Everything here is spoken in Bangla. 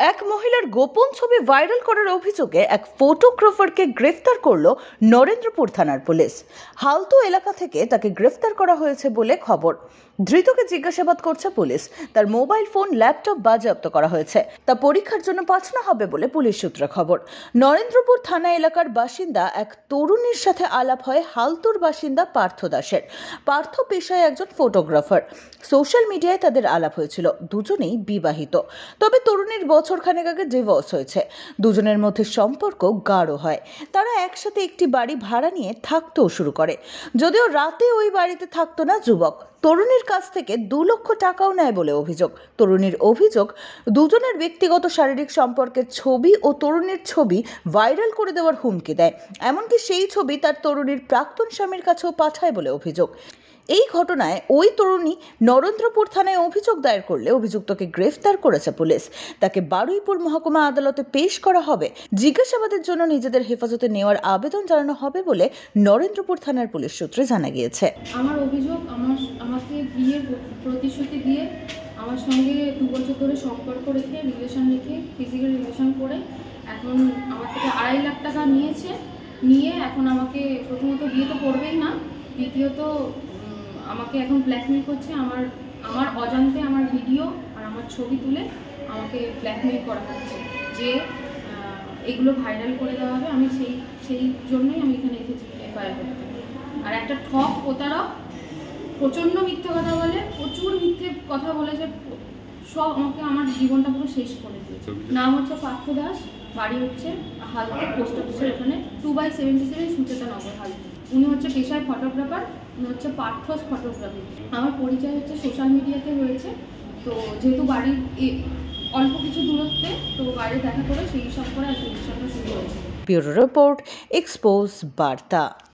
এক মহিলার গোপন ছবি ভাইরাল করার অভিযোগে এক ফটোগ্রাফারকে গ্রেফতার করল নরেন্দ্রপুর থানার পুলিশ। হালতু এলাকা থেকে তাকে গ্রেফতার করা হয়েছে বলে খবর। ধৃতকে জিজ্ঞাসাবাদ করছে পুলিশ। তার মোবাইল ফোন, ল্যাপটপ বাজেয়াপ্ত করা হয়েছে। তা পরীক্ষার জন্য পাঠানো হবে বলে পুলিশ সূত্রে খবর। নরেন্দ্রপুর থানা এলাকার বাসিন্দা এক তরুণীর সাথে আলাপ হয় হালতুর বাসিন্দা পার্থ দাসের। পার্থ পেশায় একজন ফটোগ্রাফার। সোশ্যাল মিডিয়ায় তাদের আলাপ হয়েছিল। দুজনেই বিবাহিত, তবে তরুণীর বছরখানেক আগে ডিভোর্স হয়েছে। দুজনের মধ্যে সম্পর্ক গাঢ় হয়। তারা একসাথে একটি বাড়ি ভাড়া নিয়ে থাকতেও শুরু করে। যদিও রাতে ওই বাড়িতে থাকতো না যুবক। তরুণীর কাছ থেকে 2 লক্ষ টাকাও নেয় বলে অভিযোগ। তরুণীর অভিযোগ, দুজনের ব্যক্তিগত শারীরিক সম্পর্কের ছবি ও তরুণীর ছবি ভাইরাল করে দেওয়ার হুমকি দেয়। এমনকি সেই ছবি তার তরুণীর প্রাক্তন স্বামীর কাছেও পাঠায় বলে অভিযোগ। এই ঘটনায় ওই তরুণী নরেন্দ্রপুর থানায় অভিযোগ দায়ের করলে অভিযুক্তকে গ্রেফতার করেছে পুলিশ। তাকে বারুইপুর মহকুমা আদালতে পেশ করা হবে। জিজ্ঞাসাবাদের জন্য নিজেদের হেফাজতে নেওয়ার আবেদন জানানো হবে বলে নরেন্দ্রপুর থানার পুলিশ সূত্রে জানা গিয়েছে। আমার অভিযোগ, আমাকে বিয়ের প্রতিশ্রুতি দিয়ে আমার সঙ্গে 2 বছর ধরে সম্পর্ক রেখে ফিজিক্যাল রিলেশন করে এখন আমার থেকে 2.5 লাখ টাকা নিয়ে এখন আমাকে প্রথমত বিয়ে তো করবেই না, দ্বিতীয়ত আমাকে এখন ব্ল্যাকমেল করছে। আমার অজান্তে আমার ভিডিও আর আমার ছবি তুলে আমাকে ব্ল্যাকমেল করা হচ্ছে যে এগুলো ভাইরাল করে দেওয়া হবে। আমি সেই জন্যই আমি এখানে এসেছি এফআইআর করতে। আর একটা ঠক প্রতারক, প্রচণ্ড মিথ্যে কথা বলে, প্রচুর মিথ্যে কথা বলেছে, সব আমাকে আমার জীবনটা পুরো শেষ করে দিয়েছে। নাম হচ্ছে পার্থ দাস, বাড়ি হচ্ছে হালকা পোস্ট অফিসের এখানে 2/77 সুচেতা নগর হালকা। উনি হচ্ছে পেশায় ফটোগ্রাফার, উনি হচ্ছে পার্থস ফটোগ্রাফি। আমার পরিচয় হচ্ছে সোশ্যাল মিডিয়াতে হয়েছে। তো যেহেতু বাড়ির অল্প কিছু দূরত্বে, তো বাইরে দেখা করে সেই সব করে আর রিলেশনটা শুরু হয়েছে। ব্যুরো রিপোর্ট, এক্সপোজ বার্তা।